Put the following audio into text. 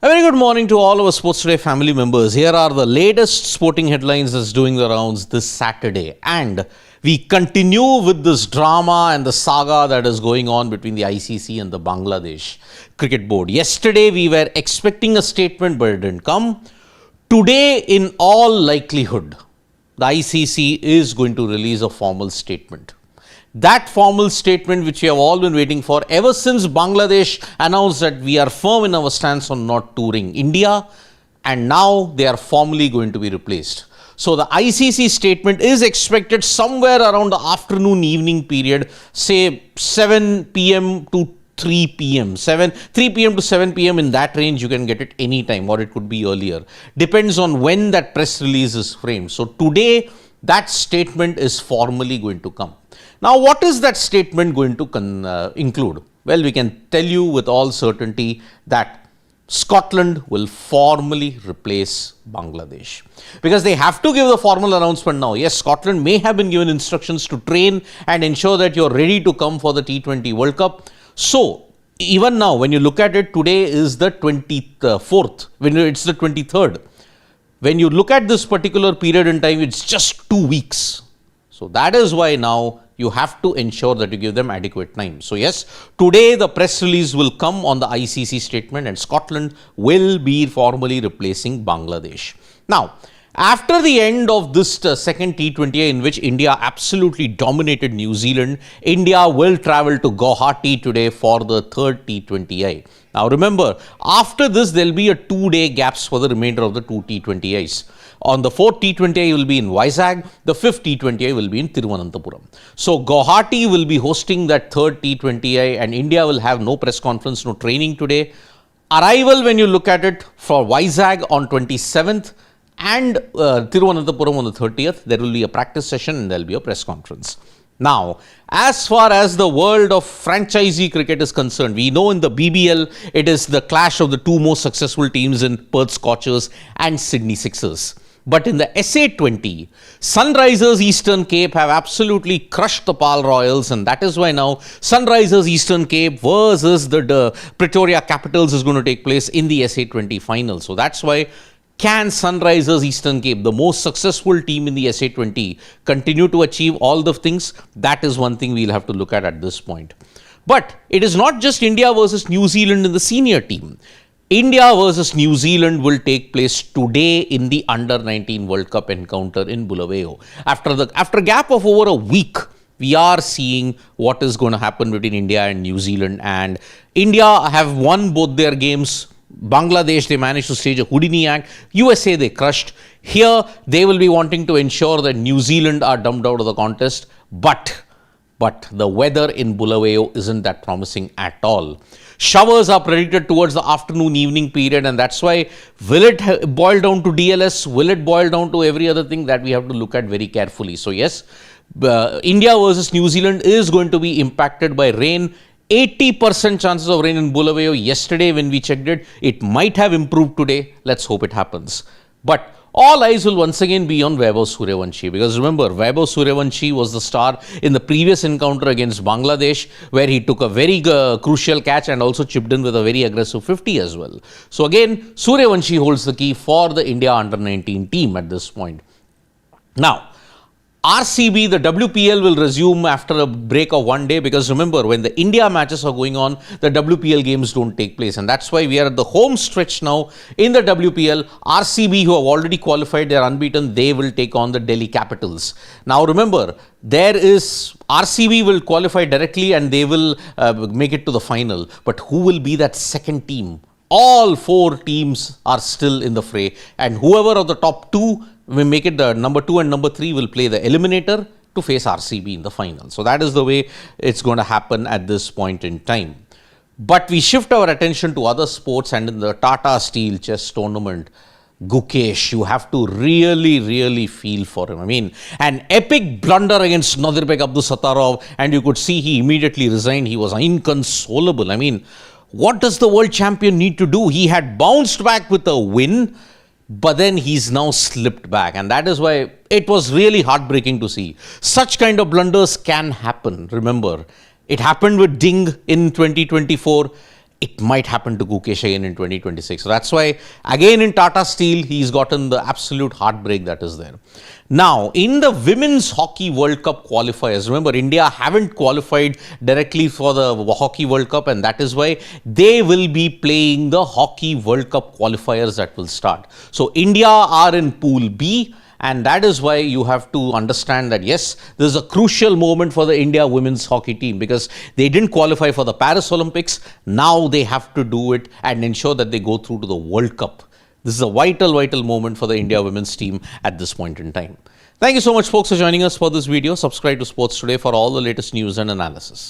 A very good morning to all our Sports Today family members. Here are the latest sporting headlines that's doing the rounds this Saturday. And we continue with this drama and the saga that is going on between the ICC and the Bangladesh Cricket Board. Yesterday, we were expecting a statement, but it didn't come. Today, in all likelihood, the ICC is going to release a formal statement. That formal statement which we have all been waiting for ever since Bangladesh announced that we are firm in our stance on not touring India, and now they are formally going to be replaced. So the ICC statement is expected somewhere around the afternoon evening period, say 7 p.m. to 3 p.m. 3 p.m. to 7 p.m. in that range. You can get it anytime, or it could be earlier. Depends on when that press release is framed. So today that statement is formally going to come. Now, what is that statement going to include? Well, we can tell you with all certainty that Scotland will formally replace Bangladesh, because they have to give the formal announcement now. Yes, Scotland may have been given instructions to train and ensure that you're ready to come for the T20 World Cup. So, even now, when you look at it, today is the 24th, it's the 23rd. When you look at this particular period in time, it's just 2 weeks. So that is why now you have to ensure that you give them adequate time. So yes, today the press release will come on the ICC statement and Scotland will be formally replacing Bangladesh. Now, after the end of this second T20I, in which India absolutely dominated New Zealand, India will travel to Guwahati today for the third T20I. Now remember, after this there will be a 2-day gaps for the remainder of the two T20Is. On the 4th T20I will be in Vizag, the 5th T20I will be in Thiruvananthapuram. So Guwahati will be hosting that third T20I and India will have no press conference, no training today. Arrival, when you look at it, for Vizag on 27th and Thiruvananthapuram on the 30th, there will be a practice session and there will be a press conference. Now, as far as the world of franchisee cricket is concerned, we know in the BBL, it is the clash of the two most successful teams in Perth Scorchers and Sydney Sixers. But in the SA20, Sunrisers Eastern Cape have absolutely crushed the Pal Royals, and that is why now Sunrisers Eastern Cape versus the Pretoria Capitals is going to take place in the SA20 final. So that's why can Sunrisers Eastern Cape, the most successful team in the SA20, continue to achieve all the things? That is one thing we'll have to look at this point. But it is not just India versus New Zealand in the senior team. India versus New Zealand will take place today in the Under-19 World Cup encounter in Bulawayo. After a gap of over a week, we are seeing what is going to happen between India and New Zealand. And India have won both their games. Bangladesh, they managed to stage a Houdini act. USA, they crushed. Here, they will be wanting to ensure that New Zealand are dumped out of the contest. But the weather in Bulawayo isn't that promising at all. Showers are predicted towards the afternoon-evening period, and that's why will it boil down to DLS? Will it boil down to every other thing? That we have to look at very carefully. So yes, India versus New Zealand is going to be impacted by rain. 80% chances of rain in Bulawayo. Yesterday when we checked it, it might have improved today. Let's hope it happens. But all eyes will once again be on Vaibhav Sooryavanshi, because remember, Vaibhav Sooryavanshi was the star in the previous encounter against Bangladesh, where he took a very crucial catch and also chipped in with a very aggressive 50 as well. So again, Sooryavanshi holds the key for the India Under-19 team at this point. Now, RCB, the WPL will resume after a break of 1 day, because remember, when the India matches are going on, the WPL games don't take place, and that's why we are at the home stretch now in the WPL. RCB, who have already qualified, they are unbeaten, they will take on the Delhi Capitals. Now remember, there is RCB will qualify directly and they will make it to the final, but who will be that second team? All 4 teams are still in the fray, and whoever of the top 2 we make it, the number 2 and number 3 will play the eliminator to face RCB in the final. So that is the way it's going to happen at this point in time. But we shift our attention to other sports, and in the Tata Steel chess tournament, Gukesh, you have to really feel for him. I mean, an epic blunder against Nadirbek Abdusattarov, and you could see he immediately resigned. He was inconsolable. I mean, what does the world champion need to do? He had bounced back with a win, but then he's now slipped back, and that is why it was really heartbreaking to see. Such kind of blunders can happen. Remember, it happened with Ding in 2024. it might happen to Gukesh again in 2026. So that's why, again in Tata Steel, he's gotten the absolute heartbreak that is there. Now, in the Women's Hockey World Cup qualifiers, remember, India haven't qualified directly for the Hockey World Cup, and that is why they will be playing the Hockey World Cup qualifiers that will start. So, India are in Pool B. And that is why you have to understand that, yes, this is a crucial moment for the India women's hockey team because they didn't qualify for the Paris Olympics. Now they have to do it and ensure that they go through to the World Cup. This is a vital, vital moment for the India women's team at this point in time. Thank you so much, folks, for joining us for this video. Subscribe to Sports Today for all the latest news and analysis.